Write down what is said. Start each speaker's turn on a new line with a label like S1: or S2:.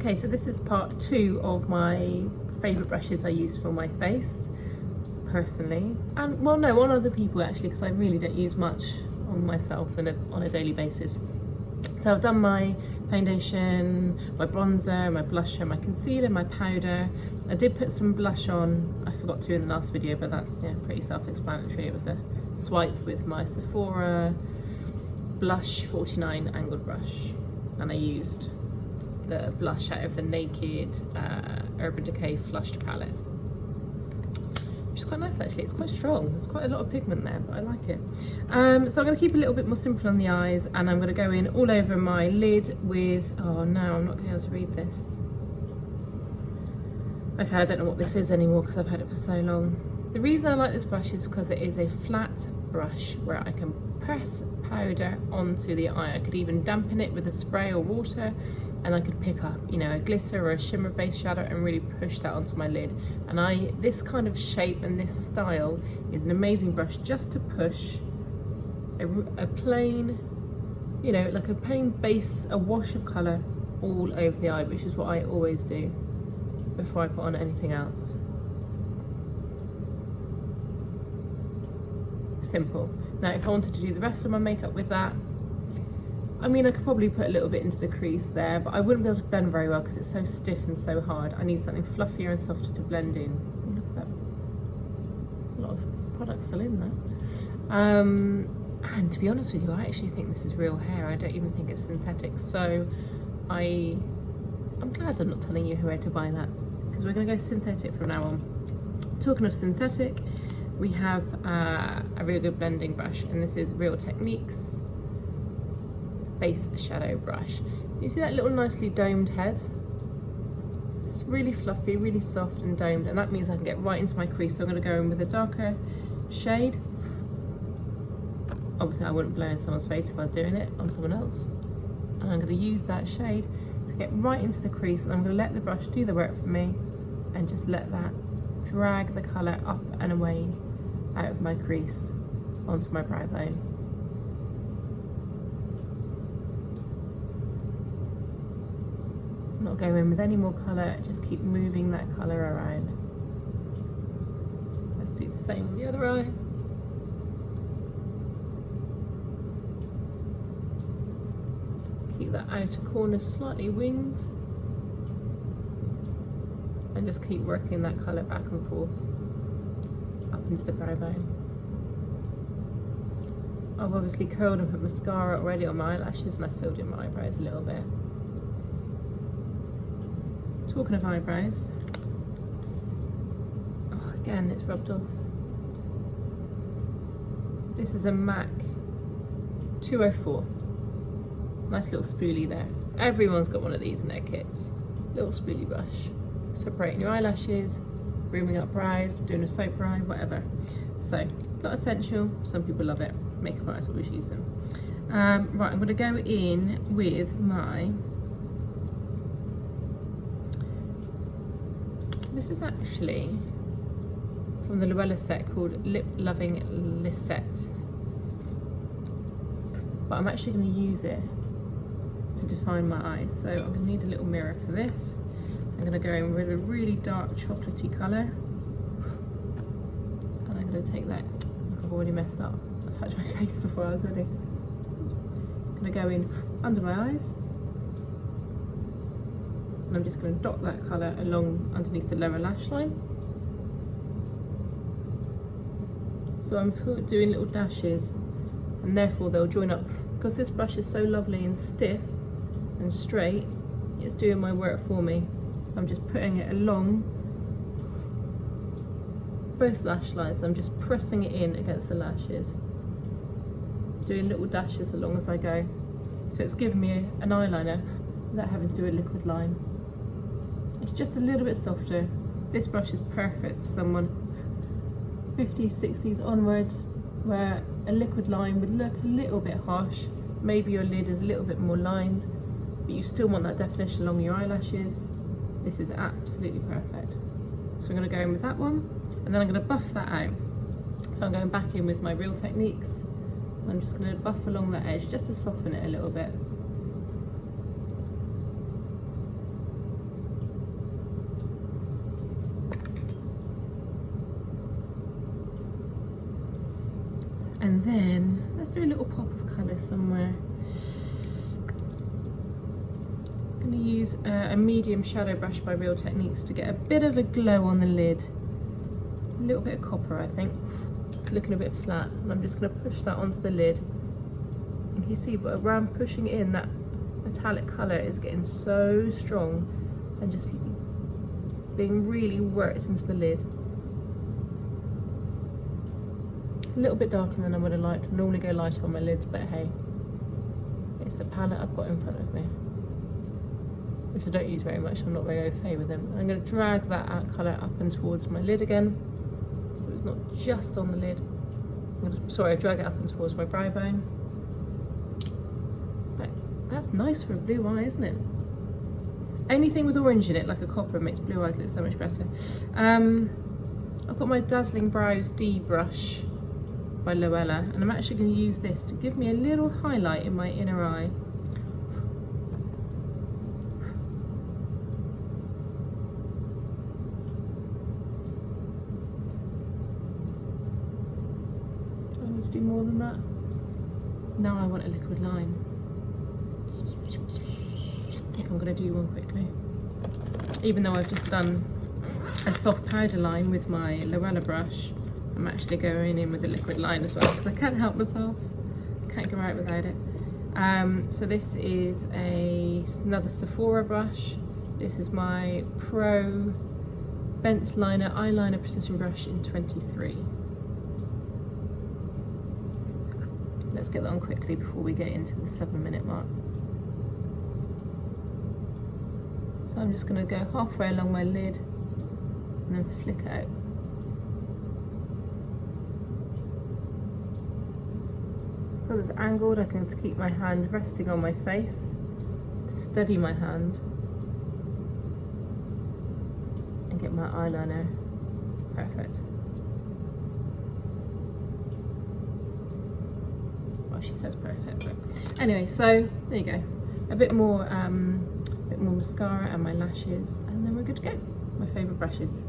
S1: Okay, so this is part 2 of my favourite brushes I use for my face, personally. And, well, no, on other people actually, because I really don't use much on myself on a daily basis. So I've done my foundation, my bronzer, my blusher, my concealer, my powder. I did put some blush on, I forgot to in the last video, but that's pretty self-explanatory. It was a swipe with my Sephora Blush 49 angled brush, and I used the blush out of the Naked Urban Decay Flushed palette, which is quite nice actually. It's quite strong, there's quite a lot of pigment there, but I like it. So I'm going to keep it a little bit more simple on the eyes, and I'm going to go in all over my lid with, oh no, I'm not going to be able to read this. Okay, I don't know what this is anymore because I've had it for so long. The reason I like this brush is because it is a flat brush where I can press powder onto the eye. I could even dampen it with a spray or water, and I could pick up, a glitter or a shimmer based shadow and really push that onto my lid. And this kind of shape and this style is an amazing brush just to push a plain, like a plain base, a wash of colour all over the eye, which is what I always do before I put on anything else. Simple. Now if I wanted to do the rest of my makeup with that, I could probably put a little bit into the crease there, but I wouldn't be able to blend very well because it's so stiff and so hard. I need something fluffier and softer to blend in. Look at that. A lot of products still in there. And to be honest with you, I actually think this is real hair. I don't even think it's synthetic. So I'm glad I'm not telling you where to buy that, because we're going to go synthetic from now on. Talking of synthetic, we have a really good blending brush, and this is Real Techniques Base Shadow Brush. You see that little nicely domed head? It's really fluffy, really soft and domed, and that means I can get right into my crease. So I'm going to go in with a darker shade. Obviously I wouldn't blow in someone's face if I was doing it on someone else. And I'm going to use that shade to get right into the crease, and I'm going to let the brush do the work for me and just let that drag the colour up and away out of my crease onto my brow bone. Not go in with any more colour, just keep moving that colour around. Let's do the same with the other eye. Keep that outer corner slightly winged, and just keep working that colour back and forth up into the brow bone. I've obviously curled and put mascara already on my eyelashes, and I filled in my eyebrows a little bit. Talking of eyebrows, oh, again it's rubbed off. This is a MAC 204. Nice little spoolie there. Everyone's got one of these in their kits. Little spoolie brush. Separating your eyelashes, grooming up brows, doing a soap brow, whatever. So, not essential, some people love it. Makeup artists always use them. Right, I'm going to go in with my... This is actually from the Loving Lysette called Loving Lysette. But I'm actually going to use it to define my eyes. So I'm going to need a little mirror for this. I'm going to go in with a really dark chocolatey colour. And I'm going to take that, look, I've already messed up. I touched my face before I was ready. Oops. I'm going to go in under my eyes. And I'm just going to dot that colour along underneath the lower lash line. So I'm sort of doing little dashes, and therefore they'll join up. Because this brush is so lovely and stiff and straight, it's doing my work for me. So I'm just putting it along both lash lines. I'm just pressing it in against the lashes, doing little dashes along as I go. So it's giving me an eyeliner without having to do a liquid line. It's just a little bit softer. This brush is perfect for someone 50s, 60s onwards, where a liquid line would look a little bit harsh. Maybe your lid is a little bit more lined, but you still want that definition along your eyelashes. This is absolutely perfect. So I'm going to go in with that one, and then I'm going to buff that out. So I'm going back in with my Real Techniques, and I'm just going to buff along that edge just to soften it a little bit. And then let's do a little pop of colour somewhere. I'm going to use a medium shadow brush by Real Techniques to get a bit of a glow on the lid. A little bit of copper, I think. It's looking a bit flat, and I'm just going to push that onto the lid. And you see, but where I'm pushing in, that metallic colour is getting so strong and just being really worked into the lid. A little bit darker than I would have liked. I normally go lighter on my lids, but hey, it's the palette I've got in front of me, which I don't use very much. I'm not very au fait with them. I'm going to drag that colour up and towards my lid again, so it's not just on the lid. Sorry, I drag it up and towards my brow bone. That's nice for a blue eye, isn't it? Anything with orange in it, like a copper, makes blue eyes look so much better. I've got my Dazzling Brows Dee brush by Luella, and I'm actually going to use this to give me a little highlight in my inner eye. Do I need to do more than that? Now I want a liquid line. I think I'm going to do one quickly. Even though I've just done a soft powder line with my Luella brush, I'm actually going in with a liquid line as well, because I can't help myself. Can't go out without it. So this is another Sephora brush. This is my Pro Bent Liner Eyeliner Precision Brush in 23. Let's get that on quickly before we get into the 7-minute mark. So I'm just going to go halfway along my lid and then flick out. Because it's angled, I can keep my hand resting on my face to steady my hand and get my eyeliner perfect. Well, she says perfect, but anyway, so there you go. A bit more mascara and my lashes, and then we're good to go. My favourite brushes.